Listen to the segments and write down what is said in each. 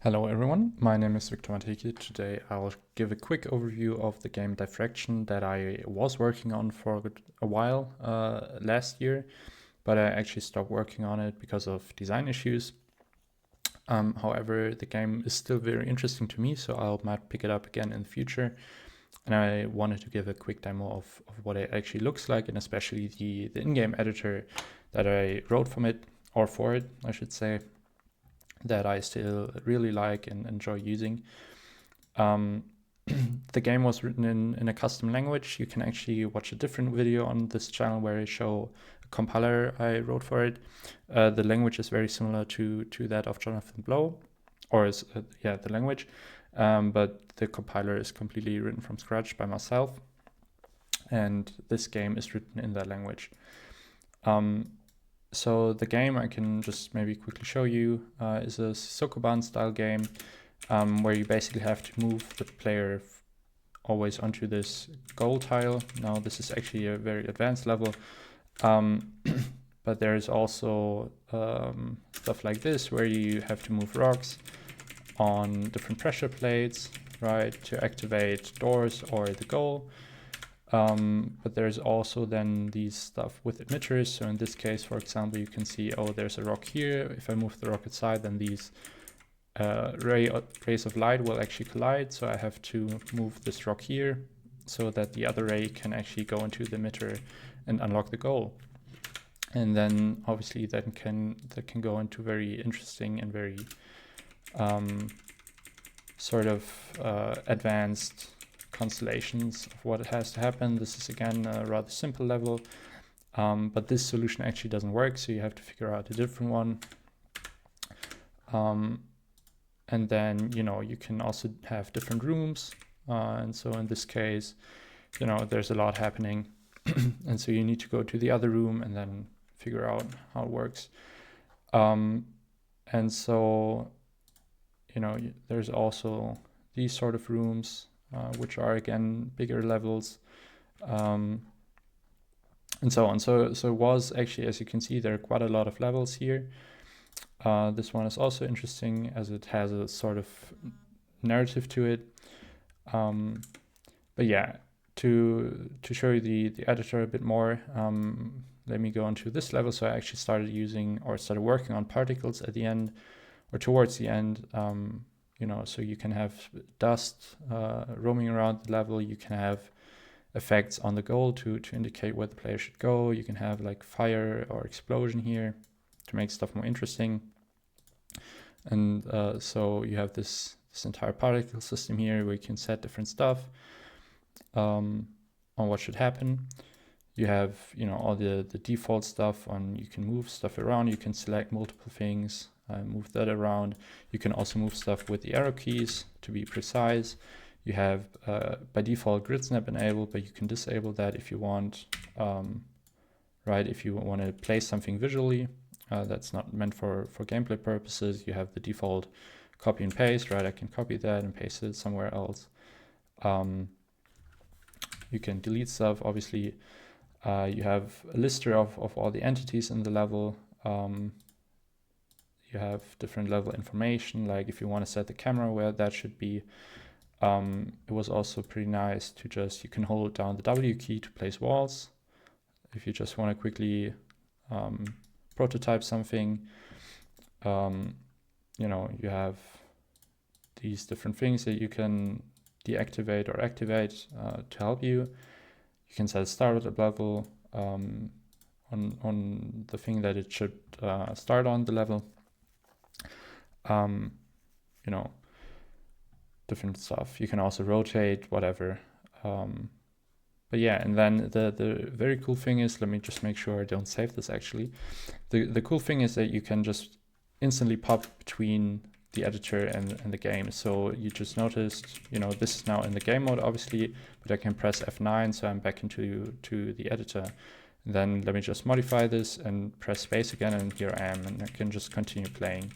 Hello everyone, my name is Victor Mateki. Today I'll give a quick overview of the game Diffraction that I was working on for a while last year, but I actually stopped working on it because of design issues. However, the game is still very interesting to me, so I might pick it up again in the future. And I wanted to give a quick demo of what it actually looks like, and especially the in-game editor that I wrote from it, or for it, I should say, that I still really like and enjoy using. The game was written in a custom language. You can actually watch a different video on this channel where I show a compiler I wrote for it. The language is very similar to that of Jonathan Blow, or is the language, but the compiler is completely written from scratch by myself, and this game is written in that language. So the game I can just maybe quickly show you is a Sokoban style game where you basically have to move the player always onto this goal tile. Now this is actually a very advanced level, but there is also stuff like this where you have to move rocks on different pressure plates, right, to activate doors or the goal. But there's also then these stuff with emitters. So in this case, for example, you can see, oh, there's a rock here. If I move the rock aside, then these rays of light will actually collide. So I have to move this rock here so that the other ray can actually go into the emitter and unlock the goal. And then obviously that can go into very interesting and very sort of advanced constellations of what has to happen. This is again a rather simple level, but this solution actually doesn't work, so you have to figure out a different one. And then, you can also have different rooms. And so in this case, there's a lot happening. And so you need to go to the other room and then figure out how it works. And so, there's also these sort of rooms, which are again bigger levels, and so on. So it was actually, as you can see, there are quite a lot of levels here. This one is also interesting as it has a sort of narrative to it. But yeah, to show you the editor a bit more, let me go into this level. So I actually started working on particles at the end, or towards the end. So you can have dust roaming around the level. You can have effects on the goal to indicate where the player should go. You can have like fire or explosion here to make stuff more interesting. And so you have this entire particle system here where you can set different stuff on what should happen. You have, all the default stuff on, you can move stuff around, you can select multiple things, move that around. You can also move stuff with the arrow keys to be precise. You have by default grid snap enabled, but you can disable that if you want, right? If you want to play something visually, that's not meant for gameplay purposes. You have the default copy and paste, right? I can copy that and paste it somewhere else. You can delete stuff, obviously. You have a lister of all the entities in the level. You have different level information, like if you want to set the camera where that should be. It was also pretty nice to you can hold down the W key to place walls. If you just want to quickly prototype something, you have these different things that you can deactivate or activate to help you. You can set a startup level on the thing that it should start on the level. Different stuff. You can also rotate, whatever. But yeah, and then the very cool thing is, let me just make sure I don't save this actually. The cool thing is that you can just instantly pop between the editor and the game. So you just noticed, this is now in the game mode, obviously, but I can press F9, so I'm back into the editor. And then let me just modify this and press space again, and here I am, and I can just continue playing.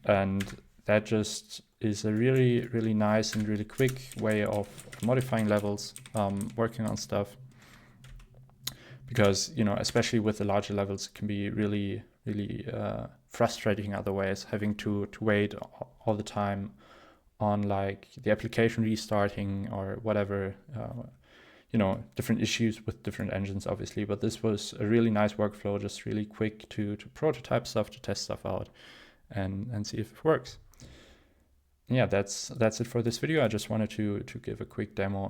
And that just is a really, really nice and really quick way of modifying levels, working on stuff. Because, especially with the larger levels, it can be really, really frustrating otherwise, having to wait all the time on like the application restarting or whatever, different issues with different engines, obviously. But this was a really nice workflow, just really quick to prototype stuff, to test stuff out, and see if it works. Yeah, that's it for this video. I just wanted to give a quick demo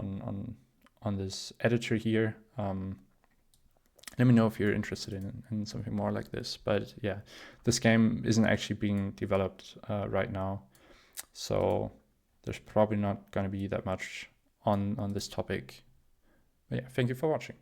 on this editor here. Let me know if you're interested in something more like this. But yeah, this game isn't actually being developed right now, so there's probably not going to be that much on this topic. But yeah, thank you for watching.